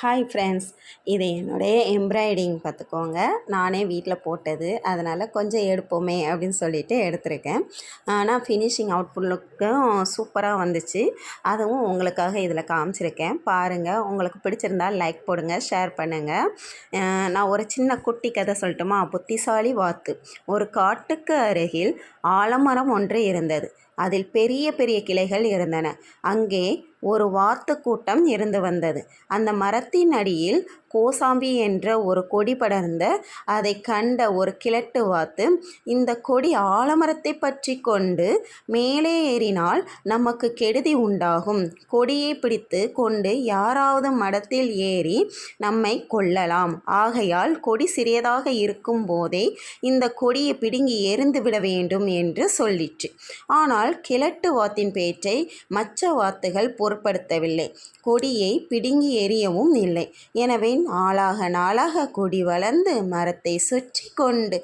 Hi friends, இது என்னுடைய embroidering பார்த்துக்கோங்க. நானே வீட்டில் போட்டது, அதனால் கொஞ்சம் எடுப்போமே அப்படின்னு சொல்லிட்டு எடுத்திருக்கேன். ஆனால் ஃபினிஷிங் அவுட்புட் லுக்கும் சூப்பராக வந்துச்சு. அதுவும் உங்களுக்காக இதில் காமிச்சிருக்கேன். பாருங்கள், உங்களுக்கு பிடிச்சிருந்தால் லைக் போடுங்க, ஷேர் பண்ணுங்கள். நான் ஒரு சின்ன குட்டி கதை சொல்லட்டுமா? புத்திசாலி வாத்து. ஒரு காட்டுக்கு அருகில் ஆலமரம் ஒன்று இருந்தது. அதில் பெரிய பெரிய கிளைகள் இருந்தன. அங்கே ஒரு வாத்து கூட்டம் இருந்து வந்தது. அந்த மரத்தின் அடியில் கோசாம்பி என்ற ஒரு கொடி படர்ந்த அதை கண்ட ஒரு கிழட்டு வாத்து, இந்த கொடி ஆலமரத்தை பற்றி கொண்டு மேலே ஏறினால் நமக்கு கெடுதி உண்டாகும். கொடியை பிடித்து கொண்டு யாராவது மரத்தில் ஏறி நம்மை கொல்லலாம். ஆகையால் கொடி சிறியதாக இருக்கும் போதே இந்த கொடியை பிடுங்கி எறிந்து விட வேண்டும் என்று சொல்லிற்று. ஆனால் கிழட்டு வாத்தின் பேச்சை மற்ற வாத்துகள் பொருட்படுத்தவில்லை. கொடியை பிடுங்கி எறியவும் இல்லை. எனவே நாளாக கொடி வளர்ந்து மரத்தை சுற்றி கொண்டு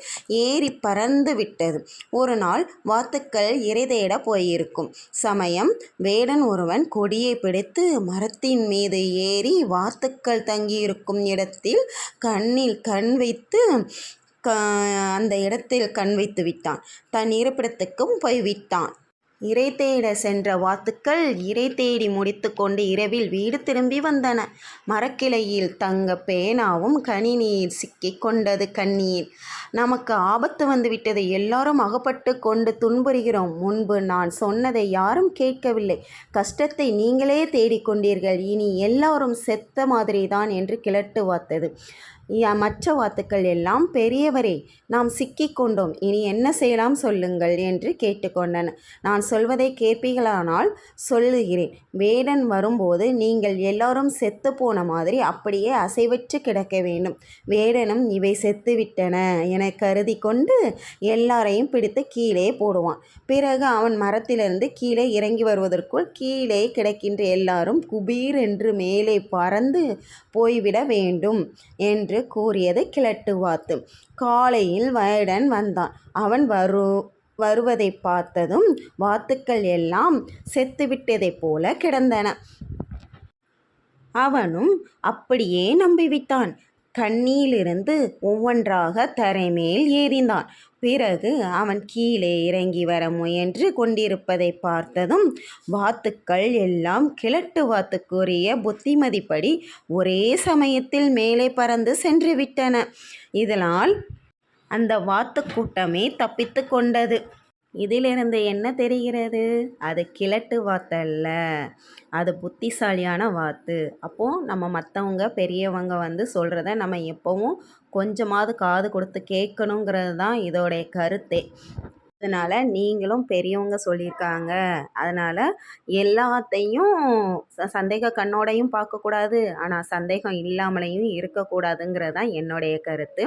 ஏறி பறந்து விட்டது. ஒரு நாள் வாத்துக்கள் இரை தேட போயிருக்கும் சமயம் வேடன் ஒருவன் கொடியை பிடித்து மரத்தின் மீது ஏறி வாத்துக்கள் தங்கியிருக்கும் இடத்தில் கண்ணில் கண் வைத்து அந்த இடத்தில் கண் வைத்து விட்டான். தன் இருப்பிடத்துக்கும் போய்விட்டான். இரை தேட சென்ற வாத்துக்கள் இரை தேடி முடித்து கொண்டு இரவில் வீடு திரும்பி வந்தன. மரக்கிளையில் தங்க பேனாவும் கணினியில் சிக்கி கொண்டது கண்ணியில். நமக்கு ஆபத்து வந்துவிட்டது, எல்லாரும் அகப்பட்டு கொண்டு துன்புறுகிறோம். முன்பு நான் சொன்னதை யாரும் கேட்கவில்லை. கஷ்டத்தை நீங்களே தேடிக்கொண்டீர்கள். இனி எல்லாரும் செத்த மாதிரிதான் என்று கிழட்டு வாத்தது. மற்ற வாத்துக்கள் எல்லாம், பெரியவரே, நாம் சிக்கிக்கொண்டோம், இனி என்ன செய்யலாம் சொல்லுங்கள் என்று கேட்டுக்கொண்டன. நான் சொல்வதை கேட்பீர்களானால் சொல்லுகிறேன். வேடன் வரும்போது நீங்கள் எல்லாரும் செத்து போன மாதிரி அப்படியே அசைவற்று கிடக்க வேண்டும். வேடனும் இவை செத்துவிட்டன என கருதி கொண்டு எல்லாரையும் பிடித்து கீழே போடுவான். பிறகு அவன் மரத்திலிருந்து கீழே இறங்கி வருவதற்குள் கீழே கிடக்கின்ற எல்லாரும் குபீர் என்று மேலே பறந்து போய்விட வேண்டும் என்று கூறியது கிழட்டு வாத்து. காலையில் வேடன் வந்தான். அவன் வருவதை பார்த்ததும் வாத்துக்கள் எல்லாம் செத்துவிட்டதைப் போல கிடந்தன. அவனும் அப்படியே நம்பிவிட்டான். கண்ணியிலிருந்து ஒவ்வொன்றாக தரைமேல் ஏறினான். பிறகு அவன் கீழே இறங்கி வர முயன்று கொண்டிருப்பதை பார்த்ததும் வாத்துக்கள் எல்லாம் கிழட்டு வாத்துக்குரிய புத்திமதிப்படி ஒரே சமயத்தில் மேலே பறந்து சென்று விட்டன. இதனால் அந்த வாத்து கூட்டமே தப்பித்து கொண்டது. இதிலிருந்து என்ன தெரிகிறது? அது கிழட்டு வாத்தல்ல, அது புத்திசாலியான வாத்து. அப்போது நம்ம மற்றவங்க பெரியவங்க சொல்கிறத நம்ம எப்போவும் கொஞ்சமாவது காது கொடுத்து கேட்கணுங்கிறது தான் இதோடைய கருத்தே. அதனால் நீங்களும் பெரியவங்க சொல்லியிருக்காங்க, அதனால் எல்லாத்தையும் சந்தேக கண்ணோடையும் பார்க்கக்கூடாது, ஆனால் சந்தேகம் இல்லாமலேயும் இருக்கக்கூடாதுங்கிறது தான் என்னுடைய கருத்து.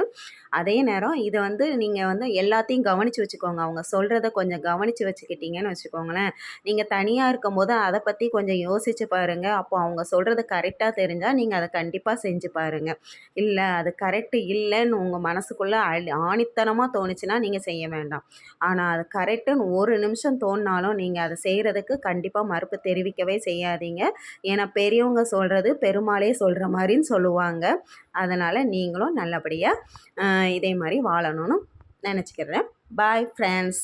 அதே நேரம் இதை நீங்கள் எல்லாத்தையும் கவனித்து வச்சுக்கோங்க. அவங்க சொல்கிறத கொஞ்சம் கவனித்து வச்சுக்கிட்டிங்கன்னு வச்சுக்கோங்களேன், நீங்கள் தனியாக இருக்கும்போது அதை பற்றி கொஞ்சம் யோசித்து பாருங்கள். அப்போ அவங்க சொல்கிறது கரெக்டாக தெரிஞ்சால் நீங்கள் அதை கண்டிப்பாக செஞ்சு பாருங்கள். இல்லை அது கரெக்டு இல்லைன்னு உங்கள் மனசுக்குள்ளே ஆணித்தனமாக தோணுச்சுன்னா நீங்கள் செய்ய வேண்டாம். ஆனால் அது கரெக்டுன்னு ஒரு நிமிஷம் தோணினாலும் நீங்கள் அதை செய்கிறதுக்கு கண்டிப்பாக மறுப்பு தெரிவிக்கவே செய்யாதீங்க. ஏன்னா பெரியவங்க சொல்கிறது பெருமாளே சொல்கிற மாதிரின்னு சொல்லுவாங்க. அதனால் நீங்களும் நல்லபடியாக இதே மாதிரி வாழணும்னு நினச்சிக்கிறேன். Bye friends.